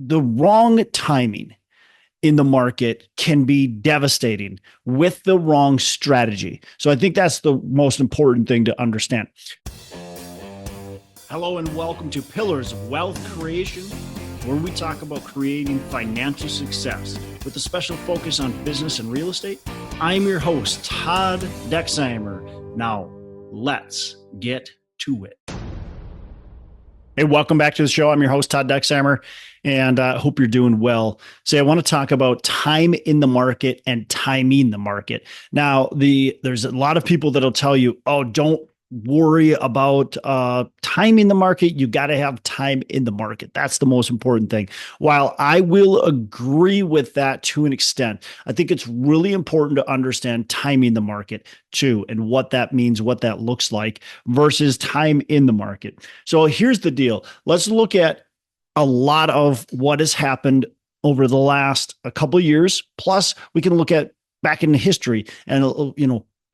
the wrong timing in the market can be devastating with the wrong strategy. So I think that's the most important thing to understand. Hello and welcome to Pillars of Wealth Creation, where we talk about creating financial success with a special focus on business and real estate. I'm your host, Todd Dexheimer. Now, let's get to it. Hey, welcome back to the show. I'm your host, Todd Dexheimer, and I hope you're doing well. So I want to talk about time in the market and timing the market. Now, there's a lot of people that'll tell you, oh, don't worry about timing the market. You got to have time in the market. That's the most important thing. While I will agree with that to an extent, I think it's really important to understand timing the market too, and what that means, what that looks like versus time in the market. So here's the deal. Let's look at a lot of what has happened over the last a couple of years. Plus, we can look at back in history and,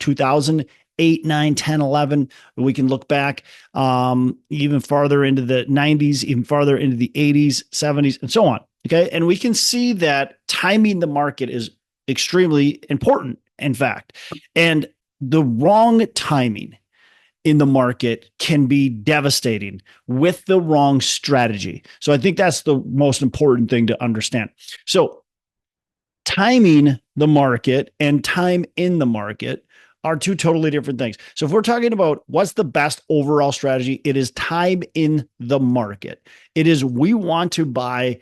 2008, 9, 10, 11. We can look back even farther into the 90s, even farther into the 80s, 70s, and so on. Okay. And we can see that timing the market is extremely important, in fact. And the wrong timing in the market can be devastating with the wrong strategy. So I think that's the most important thing to understand. So timing the market and time in the market are two totally different things. So if we're talking about what's the best overall strategy, it is time in the market. It is, we want to buy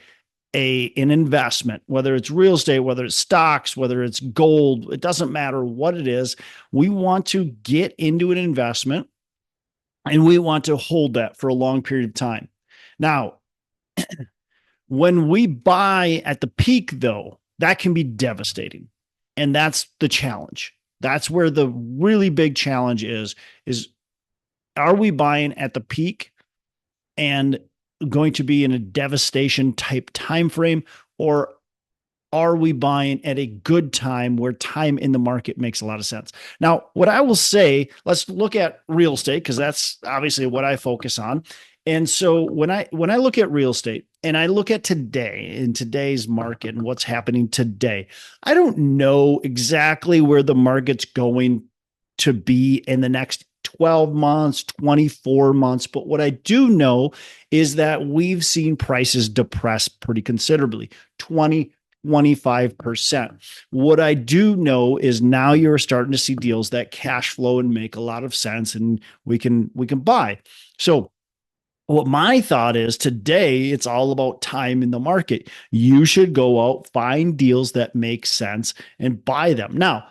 an investment, whether it's real estate, whether it's stocks, whether it's gold, it doesn't matter what it is. We want to get into an investment and we want to hold that for a long period of time. Now, when we buy at the peak, though, that can be devastating. And that's the challenge. That's where the really big challenge is are we buying at the peak and going to be in a devastation type time frame, or are we buying at a good time where time in the market makes a lot of sense? Now, what I will say, let's look at real estate, because that's obviously what I focus on. And so when I look at real estate and I look at today, in today's market and what's happening today, I don't know exactly where the market's going to be in the next 12 months, 24 months. But what I do know is that we've seen prices depress pretty considerably, 25%. What I do know is now you're starting to see deals that cash flow and make a lot of sense, and we can buy. So what my thought is today, it's all about time in the market. You should go out, find deals that make sense and buy them. Now,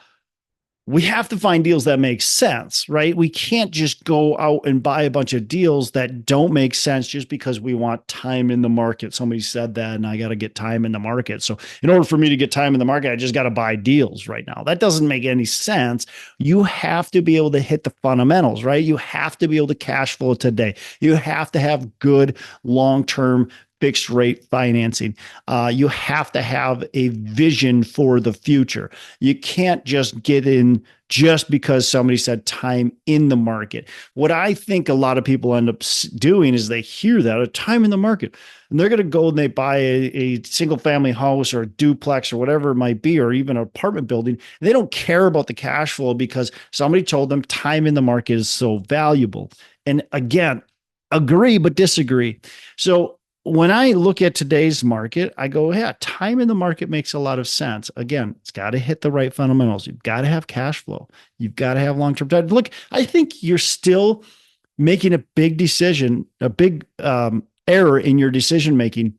we have to find deals that make sense, right? We can't just go out and buy a bunch of deals that don't make sense just because we want time in the market. Somebody said that, and I got to get time in the market. So in order for me to get time in the market, I just got to buy deals right now. That doesn't make any sense. You have to be able to hit the fundamentals, right? You have to be able to cash flow today. You have to have good long-term fixed rate financing. You have to have a vision for the future. You can't just get in just because somebody said time in the market. What I think a lot of people end up doing is they hear that, a time in the market, and they're going to go and they buy a single family house or a duplex or whatever it might be, or even an apartment building. They don't care about the cash flow because somebody told them time in the market is so valuable. And again, agree, but disagree. So when I look at today's market, I go, yeah, time in the market makes a lot of sense. Again, it's got to hit the right fundamentals. You've got to have cash flow. You've got to have long-term time. Look, I think you're still making a big decision, a big error in your decision-making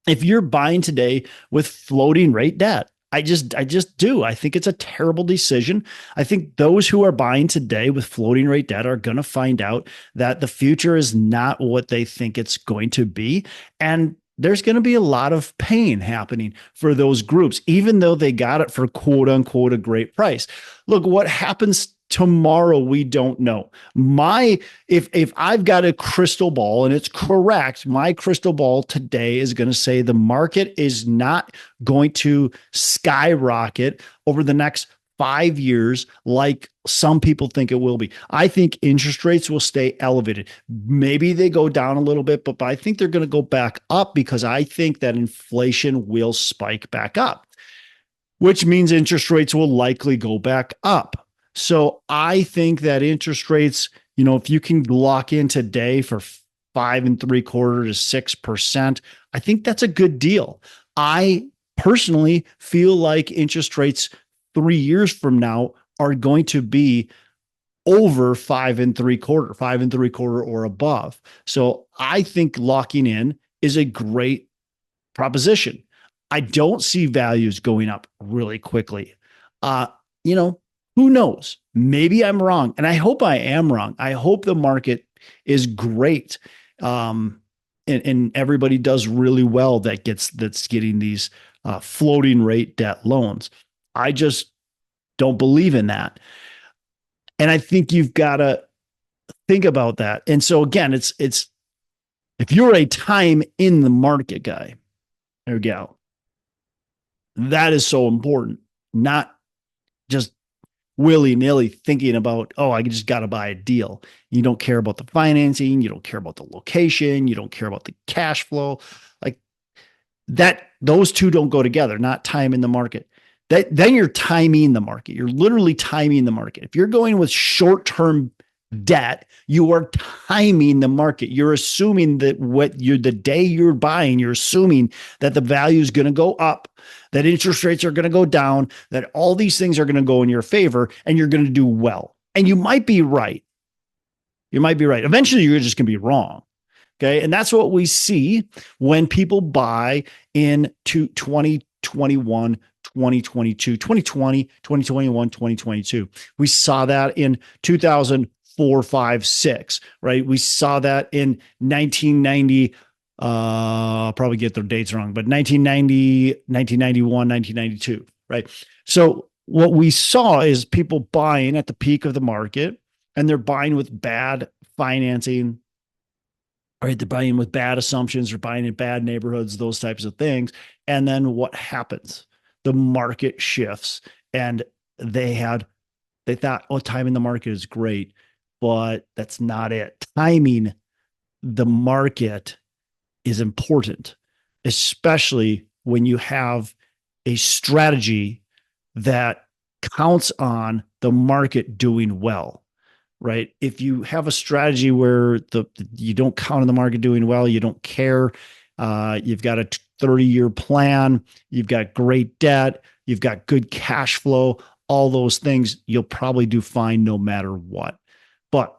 if you're buying today with floating rate debt. I just do. I think it's a terrible decision. I think those who are buying today with floating rate debt are going to find out that the future is not what they think it's going to be. And there's going to be a lot of pain happening for those groups, even though they got it for quote unquote a great price. Look, what happens tomorrow, we don't know. If I've got a crystal ball and it's correct, my crystal ball today is going to say the market is not going to skyrocket over the next 5 years like some people think it will be. I think interest rates will stay elevated. Maybe they go down a little bit, but I think they're going to go back up because I think that inflation will spike back up, which means interest rates will likely go back up. So I think that interest rates, if you can lock in today for 5.75 to 6%, I think that's a good deal. I personally feel like interest rates 3 years from now are going to be over 5.75 or above. So I think locking in is a great proposition. I don't see values going up really quickly. Uh, you know, who knows? Maybe I'm wrong. And I hope I am wrong. I hope the market is great. And everybody does really well that's getting these floating rate debt loans. I just don't believe in that. And I think you've got to think about that. And so again, it's if you're a time in the market guy or gal, that is so important. Not just willy-nilly thinking about, oh, I just got to buy a deal. You don't care about the financing, you don't care about the location, you don't care about the cash flow. Like that, those two don't go together, not time in the market. Then you're timing the market. You're literally timing the market. If you're going with short-term debt, you are timing the market. You're assuming that the day you're buying, you're assuming that the value is going to go up, that interest rates are going to go down, that all these things are going to go in your favor, and you're going to do well. And you might be right. You might be right. Eventually, you're just going to be wrong. Okay. And that's what we see when people buy into 2021, 2022, 2020, 2021, 2022. We saw that in 2004, 5, 6, right? We saw that in 1990. I'll probably get their dates wrong, but 1990, 1991, 1992, right? So what we saw is people buying at the peak of the market, and they're buying with bad financing, right? They're buying with bad assumptions, they're buying in bad neighborhoods, those types of things. And then what happens? The market shifts, and they thought, oh, timing the market is great, but that's not it. Timing the market is important, especially when you have a strategy that counts on the market doing well, right? If you have a strategy where you don't count on the market doing well, you don't care, you've got a 30-year plan, you've got great debt, you've got good cash flow, all those things, you'll probably do fine no matter what. But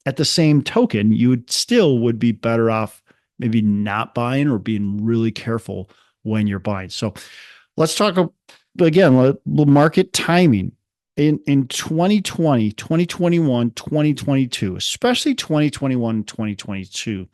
at the same token, you would be better off maybe not buying or being really careful when you're buying. So let's talk again, market timing. In 2020, 2021, 2022, especially 2021, 2022,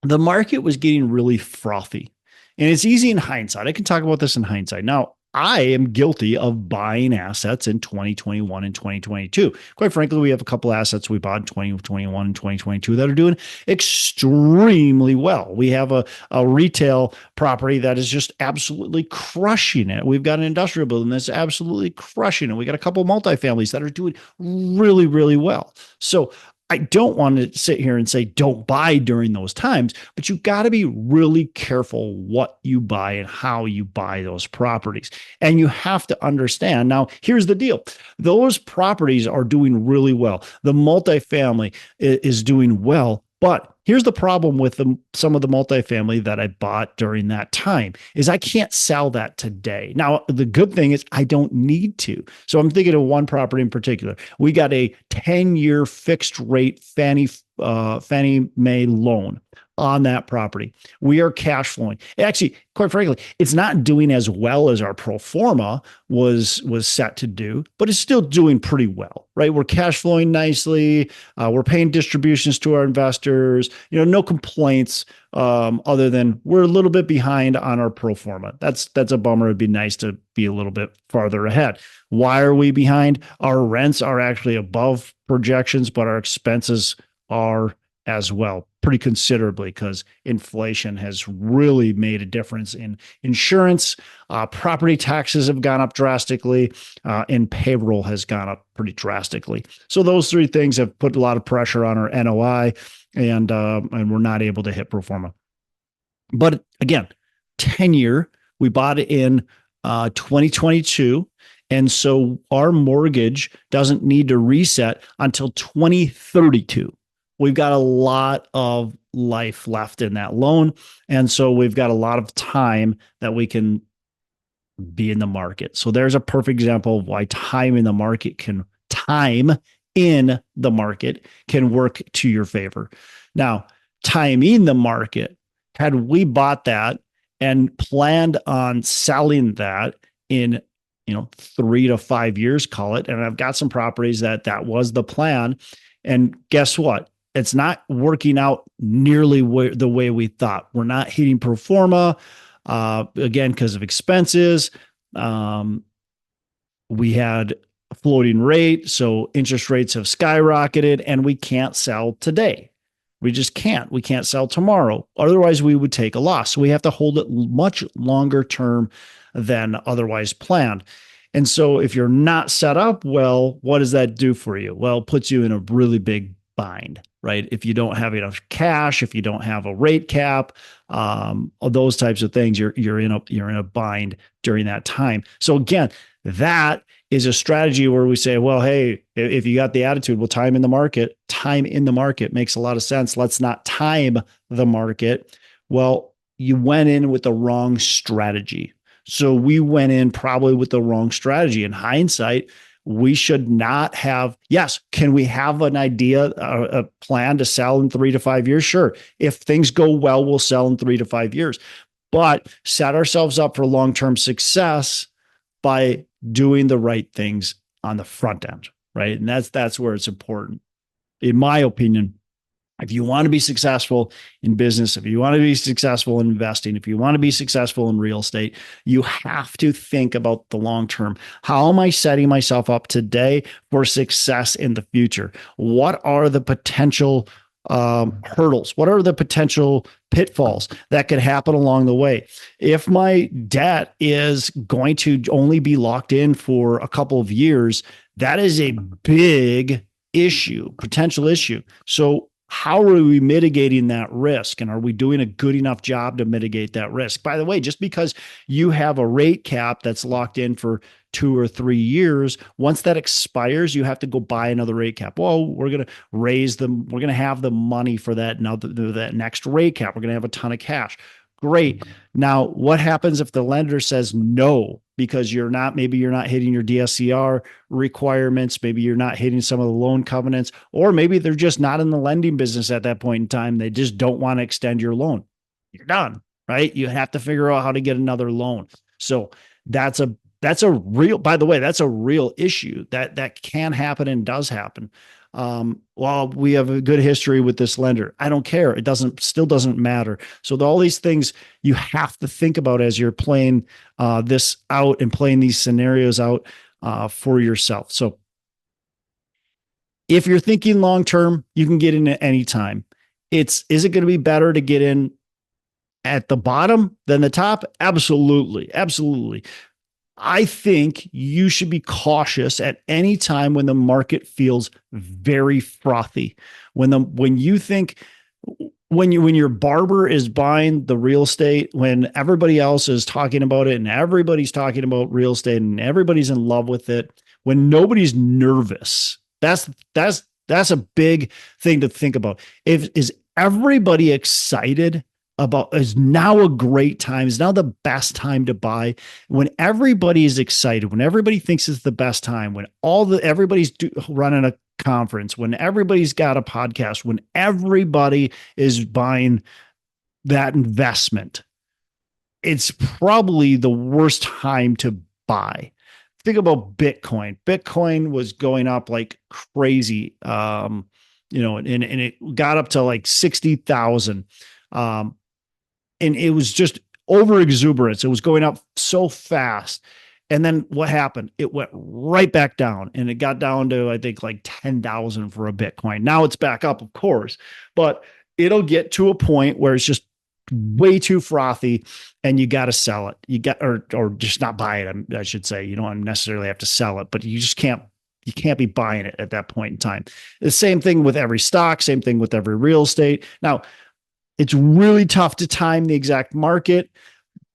the market was getting really frothy. And it's easy in hindsight. I can talk about this in hindsight. Now, I am guilty of buying assets in 2021 and 2022. Quite frankly, we have a couple assets we bought in 2021 and 2022 that are doing extremely well. We have a retail property that is just absolutely crushing it. We've got an industrial building that's absolutely crushing it. We got a couple multifamilies that are doing really, really well. So I don't want to sit here and say don't buy during those times, but you've got to be really careful what you buy and how you buy those properties. And you have to understand. Now, here's the deal. Those properties are doing really well. The multifamily is doing well, but here's the problem with some of the multifamily that I bought during that time is I can't sell that today. Now, the good thing is I don't need to. So I'm thinking of one property in particular. We got a 10-year fixed rate Fannie Mae loan on that property. We are cash flowing. Actually, quite frankly, it's not doing as well as our pro forma was set to do, but it's still doing pretty well, right? We're cash flowing nicely. We're paying distributions to our investors. No complaints other than we're a little bit behind on our pro forma. That's a bummer. It'd be nice to be a little bit farther ahead. Why are we behind? Our rents are actually above projections, but our expenses are as well, pretty considerably, because inflation has really made a difference in insurance. Property taxes have gone up drastically, and payroll has gone up pretty drastically. So those three things have put a lot of pressure on our NOI, and we're not able to hit pro forma. But again, 10-year, we bought it in 2022. And so our mortgage doesn't need to reset until 2032. We've got a lot of life left in that loan. And so we've got a lot of time that we can be in the market. So there's a perfect example of why time in the market can work to your favor. Now, timing the market, had we bought that and planned on selling that in 3 to 5 years, call it. And I've got some properties that was the plan. And guess what? It's not working out nearly the way we thought. We're not hitting pro forma, again, because of expenses. We had a floating rate, so interest rates have skyrocketed, and we can't sell today. We just can't. We can't sell tomorrow. Otherwise, we would take a loss. So we have to hold it much longer term than otherwise planned. And so if you're not set up well, what does that do for you? Well, it puts you in a really big bind, right? If you don't have enough cash, if you don't have a rate cap, those types of things, you're in a bind during that time. So again, that is a strategy where we say, well, hey, if you got the attitude, well, time in the market makes a lot of sense. Let's not time the market. Well, you went in with the wrong strategy. So we went in probably with the wrong strategy. In hindsight, we should not have. Yes, can we have an idea, a plan to sell in 3 to 5 years? Sure. If things go well, we'll sell in 3 to 5 years. But set ourselves up for long-term success by doing the right things on the front end, right? And that's where it's important. In my opinion, if you want to be successful in business, if you want to be successful in investing, if you want to be successful in real estate, you have to think about the long term. How am I setting myself up today for success in the future? What are the potential hurdles? What are the potential pitfalls that could happen along the way? If my debt is going to only be locked in for a couple of years, that is a big potential issue. So how are we mitigating that risk? And are we doing a good enough job to mitigate that risk? By the way, just because you have a rate cap that's locked in for 2 or 3 years, once that expires, you have to go buy another rate cap. Well, we're going to raise them. We're going to have the money for that. Now that next rate cap, we're going to have a ton of cash. Great. Now, what happens if the lender says no, because maybe you're not hitting your DSCR requirements, maybe you're not hitting some of the loan covenants, or maybe they're just not in the lending business at that point in time. They just don't want to extend your loan. You're done, right? You have to figure out how to get another loan. So that's a real, by the way, that's a real issue that can happen and does happen. Well, we have a good history with this lender. I don't care. It still doesn't matter. So all these things you have to think about as you're playing this out and playing these scenarios out for yourself. So if you're thinking long-term, you can get in at any time. Is it going to be better to get in at the bottom than the top? Absolutely. Absolutely. I think you should be cautious at any time when the market feels very frothy. When your barber is buying the real estate, when everybody else is talking about it and everybody's talking about real estate and everybody's in love with it, when nobody's nervous, that's a big thing to think about. Is everybody excited about, is now a great time, is now the best time to buy? When everybody is excited, when everybody thinks it's the best time, when everybody's running a conference, when everybody's got a podcast, when everybody is buying that investment, it's probably the worst time to buy. Think about Bitcoin. Bitcoin was going up like crazy, and it got up to like 60,000. And it was just over exuberance. It was going up so fast. And then what happened? It went right back down, and it got down to, I think, like 10,000 for a Bitcoin. Now it's back up, of course, but it'll get to a point where it's just way too frothy and you got to sell it. You got, or just not buy it. I should say, you don't necessarily have to sell it, but you can't be buying it at that point in time. The same thing with every stock, same thing with every real estate. Now, it's really tough to time the exact market,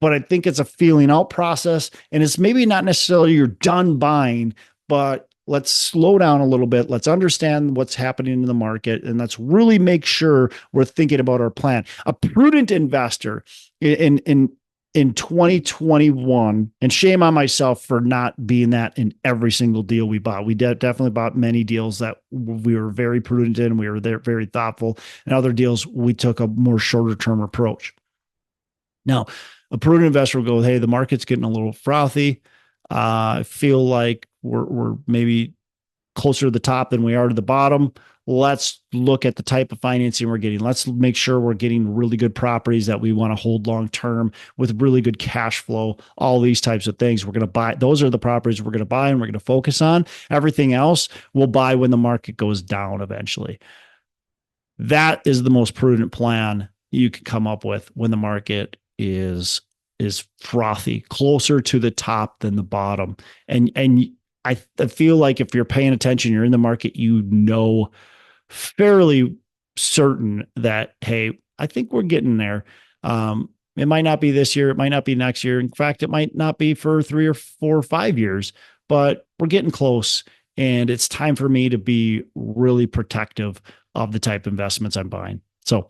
but I think it's a feeling out process. And it's maybe not necessarily you're done buying, but let's slow down a little bit. Let's understand what's happening in the market. And let's really make sure we're thinking about our plan. A prudent investor in 2021, and shame on myself for not being that in every single deal we bought. We definitely bought many deals that we were very prudent in. We were there, very thoughtful, and other deals we took a more shorter term approach. Now, a prudent investor will go, hey, the market's getting a little frothy. I feel like we're maybe closer to the top than we are to the bottom. Let's look at the type of financing we're getting. Let's make sure we're getting really good properties that we want to hold long term with really good cash flow, all these types of things. We're going to buy. Those are the properties we're going to buy and we're going to focus on. Everything else we'll buy when the market goes down eventually. That is the most prudent plan you can come up with when the market is frothy, closer to the top than the bottom. And I feel like if you're paying attention, you're in the market, fairly certain that, hey, I think we're getting there. It might not be this year. It might not be next year. In fact, it might not be for 3 or 4 or 5 years, but we're getting close. And it's time for me to be really protective of the type of investments I'm buying. So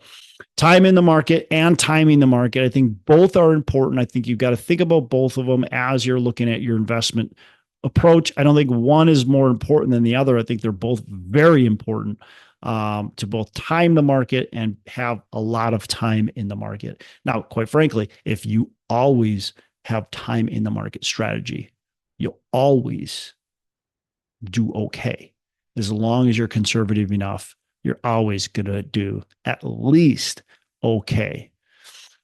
time in the market and timing the market, I think both are important. I think you've got to think about both of them as you're looking at your investment approach. I don't think one is more important than the other. I think they're both very important to both time the market and have a lot of time in the market. Now, quite frankly, if you always have time in the market strategy, you'll always do okay. As long as you're conservative enough, you're always going to do at least okay.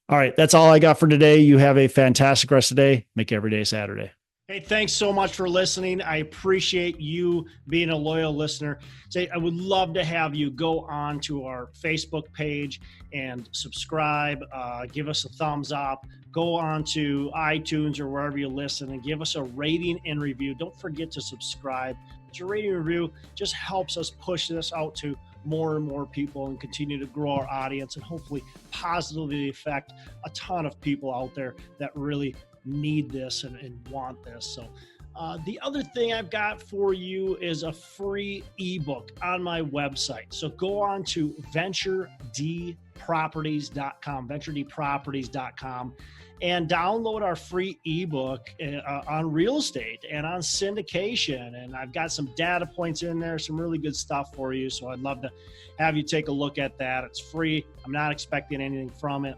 All right. That's all I got for today. You have a fantastic rest of the day. Make every day Saturday. Hey, thanks so much for listening. I appreciate you being a loyal listener. I would love to have you go on to our Facebook page and subscribe, give us a thumbs up, go on to iTunes or wherever you listen and give us a rating and review. Don't forget to subscribe. Your rating and review just helps us push this out to more and more people and continue to grow our audience and hopefully positively affect a ton of people out there that really need this and want this. So the other thing I've got for you is a free ebook on my website. So go on to venturedproperties.com, and download our free ebook on real estate and on syndication. And I've got some data points in there, some really good stuff for you. So I'd love to have you take a look at that. It's free. I'm not expecting anything from it.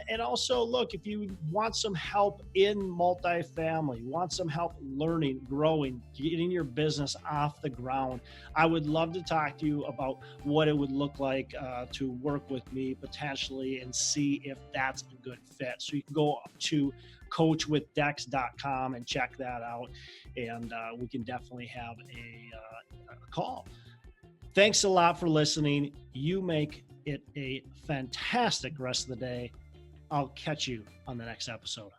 And also, look, if you want some help in multifamily, want some help learning, growing, getting your business off the ground, I would love to talk to you about what it would look like to work with me potentially and see if that's a good fit. So you can go to coachwithdex.com and check that out, and we can definitely have a call. Thanks a lot for listening. You make it a fantastic rest of the day. I'll catch you on the next episode.